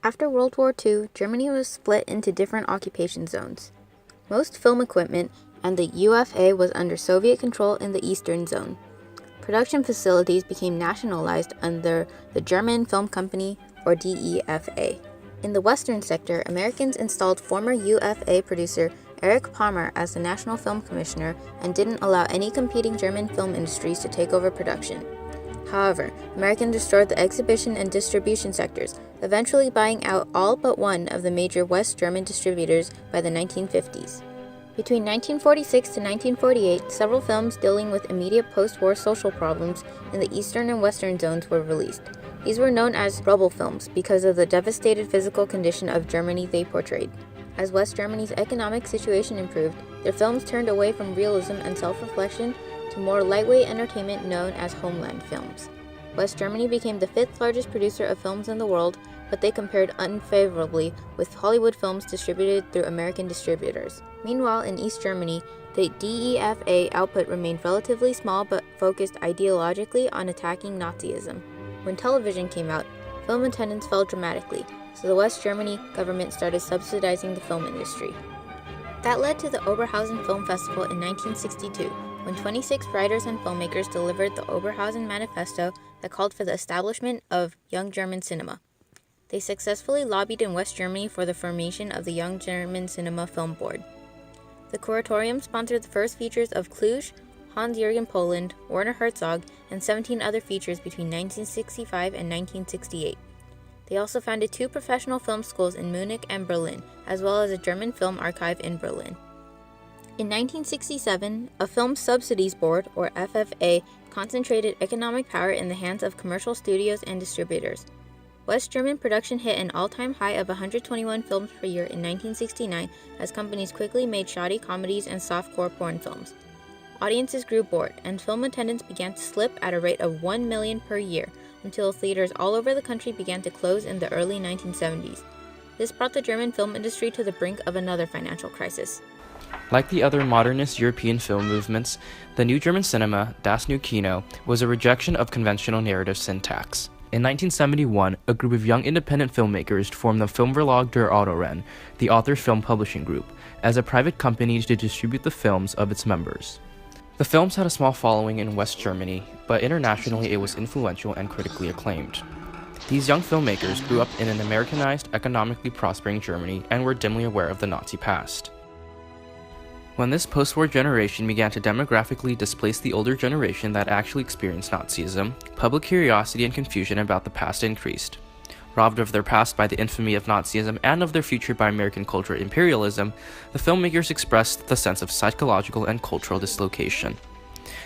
After World War II, Germany was split into different occupation zones. Most film equipment and the UFA was under Soviet control in the Eastern Zone. Production facilities became nationalized under the German Film Company, or DEFA. In the Western sector, Americans installed former UFA producer Erich Palmer as the National Film Commissioner and didn't allow any competing German film industries to take over production. However, Americans destroyed the exhibition and distribution sectors, eventually buying out all but one of the major West German distributors by the 1950s. Between 1946 to 1948, several films dealing with immediate post-war social problems in the Eastern and Western zones were released. These were known as Rubble Films because of the devastated physical condition of Germany they portrayed. As West Germany's economic situation improved, their films turned away from realism and self-reflection to more lightweight entertainment known as Homeland films. West Germany became the fifth largest producer of films in the world, but they compared unfavorably with Hollywood films distributed through American distributors. Meanwhile, in East Germany, the DEFA output remained relatively small but focused ideologically on attacking Nazism. When television came out, film attendance fell dramatically, so the West Germany government started subsidizing the film industry. That led to the Oberhausen Film Festival in 1962, when 26 writers and filmmakers delivered the Oberhausen Manifesto that called for the establishment of Young German Cinema. They successfully lobbied in West Germany for the formation of the Young German Cinema Film Board. The Curatorium sponsored the first features of Cluj, Hans-Jürgen Poland, Werner Herzog, and 17 other features between 1965 and 1968. They also founded 2 professional film schools in Munich and Berlin, as well as a German film archive in Berlin. In 1967, a Film Subsidies Board, or FFA, concentrated economic power in the hands of commercial studios and distributors. West German production hit an all-time high of 121 films per year in 1969 as companies quickly made shoddy comedies and softcore porn films. Audiences grew bored, and film attendance began to slip at a rate of 1 million per year until theaters all over the country began to close in the early 1970s. This brought the German film industry to the brink of another financial crisis. Like the other modernist European film movements, the New German Cinema, Das Neue Kino, was a rejection of conventional narrative syntax. In 1971, a group of young independent filmmakers formed the Filmverlag der Autoren, the author's film publishing group, as a private company to distribute the films of its members. The films had a small following in West Germany, but internationally it was influential and critically acclaimed. These young filmmakers grew up in an Americanized, economically prospering Germany and were dimly aware of the Nazi past. When this post-war generation began to demographically displace the older generation that actually experienced Nazism, public curiosity and confusion about the past increased. Robbed of their past by the infamy of Nazism and of their future by American cultural imperialism, the filmmakers expressed the sense of psychological and cultural dislocation.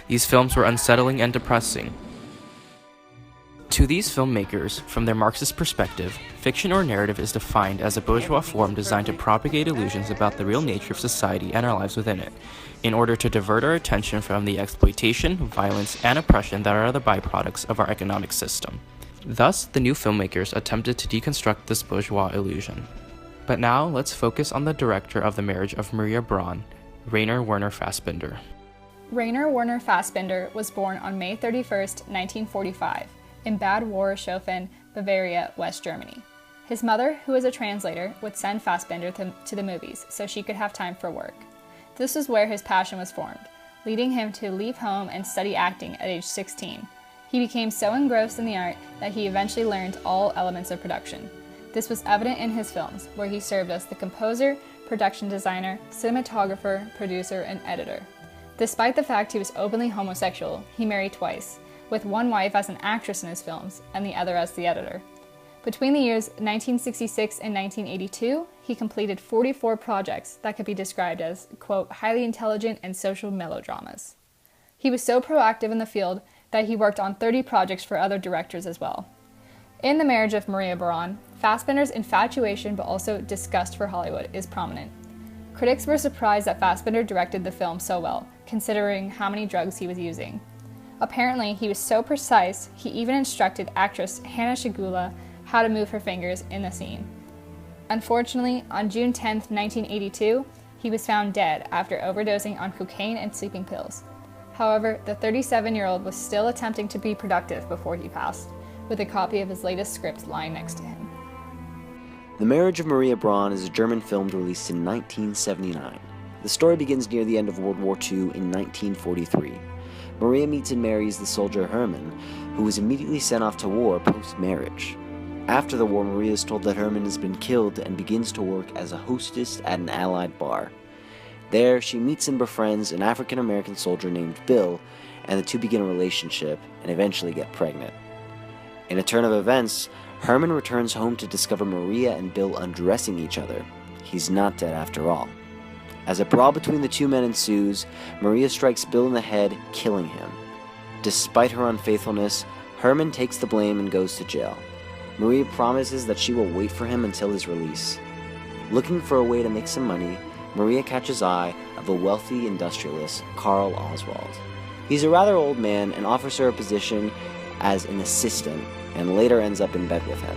These films were unsettling and depressing. To these filmmakers, from their Marxist perspective, fiction or narrative is defined as a bourgeois form designed to propagate illusions about the real nature of society and our lives within it, in order to divert our attention from the exploitation, violence, and oppression that are the byproducts of our economic system. Thus, the new filmmakers attempted to deconstruct this bourgeois illusion. But now, let's focus on the director of The Marriage of Maria Braun, Rainer Werner Fassbinder. Rainer Werner Fassbinder was born on May 31, 1945. In Bad Wörishofen, Bavaria, West Germany. His mother, who was a translator, would send Fassbinder to the movies so she could have time for work. This was where his passion was formed, leading him to leave home and study acting at age 16. He became so engrossed in the art that he eventually learned all elements of production. This was evident in his films, where he served as the composer, production designer, cinematographer, producer, and editor. Despite the fact he was openly homosexual, he married twice, with one wife as an actress in his films and the other as the editor. Between the years 1966 and 1982, he completed 44 projects that could be described as, quote, highly intelligent and social melodramas. He was so proactive in the field that he worked on 30 projects for other directors as well. In The Marriage of Maria Braun, Fassbinder's infatuation but also disgust for Hollywood is prominent. Critics were surprised that Fassbinder directed the film so well, considering how many drugs he was using. Apparently, he was so precise, he even instructed actress Hanna Schigula how to move her fingers in the scene. Unfortunately, on June 10, 1982, he was found dead after overdosing on cocaine and sleeping pills. However, the 37-year-old was still attempting to be productive before he passed, with a copy of his latest script lying next to him. The Marriage of Maria Braun is a German film released in 1979. The story begins near the end of World War II in 1943. Maria meets and marries the soldier Hermann, who was immediately sent off to war post-marriage. After the war, Maria is told that Hermann has been killed and begins to work as a hostess at an Allied bar. There, she meets and befriends an African-American soldier named Bill, and the two begin a relationship and eventually get pregnant. In a turn of events, Hermann returns home to discover Maria and Bill undressing each other. He's not dead after all. As a brawl between the two men ensues, Maria strikes Bill in the head, killing him. Despite her unfaithfulness, Hermann takes the blame and goes to jail. Maria promises that she will wait for him until his release. Looking for a way to make some money, Maria catches eye of a wealthy industrialist, Karl Oswald. He's a rather old man and offers her a position as an assistant, and later ends up in bed with him.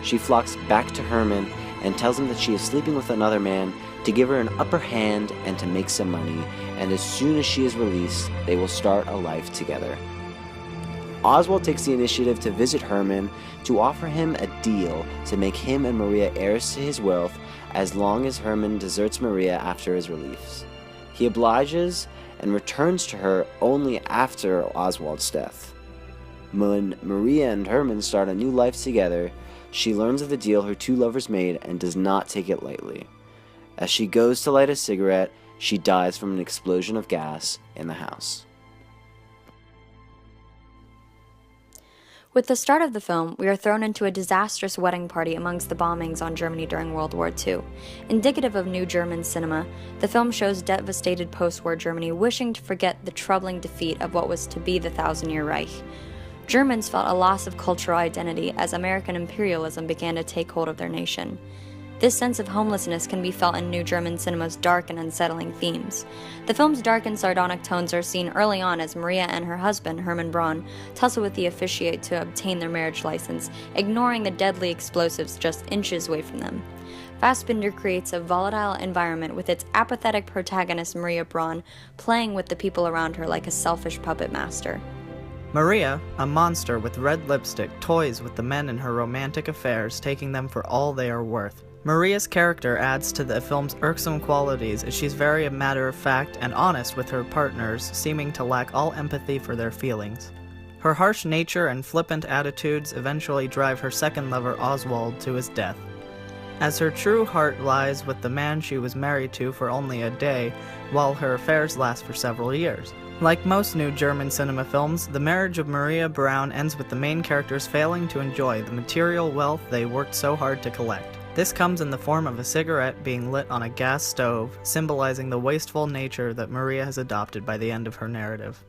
She flocks back to Hermann and tells him that she is sleeping with another man to give her an upper hand and to make some money, and as soon as she is released, they will start a life together. Oswald takes the initiative to visit Hermann to offer him a deal to make him and Maria heirs to his wealth as long as Hermann deserts Maria after his release. He obliges and returns to her only after Oswald's death. When Maria and Hermann start a new life together, she learns of the deal her two lovers made and does not take it lightly. As she goes to light a cigarette, she dies from an explosion of gas in the house. With the start of the film, we are thrown into a disastrous wedding party amongst the bombings on Germany during World War II. Indicative of new German cinema, the film shows devastated post-war Germany wishing to forget the troubling defeat of what was to be the Thousand-Year Reich. Germans felt a loss of cultural identity as American imperialism began to take hold of their nation. This sense of homelessness can be felt in new German cinema's dark and unsettling themes. The film's dark and sardonic tones are seen early on as Maria and her husband, Hermann Braun, tussle with the officiate to obtain their marriage license, ignoring the deadly explosives just inches away from them. Fassbinder creates a volatile environment with its apathetic protagonist Maria Braun playing with the people around her like a selfish puppet master. Maria, a monster with red lipstick, toys with the men in her romantic affairs, taking them for all they are worth. Maria's character adds to the film's irksome qualities as she's very matter-of-fact and honest with her partners, seeming to lack all empathy for their feelings. Her harsh nature and flippant attitudes eventually drive her second lover Oswald to his death, as her true heart lies with the man she was married to for only a day, while her affairs last for several years. Like most new German cinema films, The Marriage of Maria Braun ends with the main characters failing to enjoy the material wealth they worked so hard to collect. This comes in the form of a cigarette being lit on a gas stove, symbolizing the wasteful nature that Maria has adopted by the end of her narrative.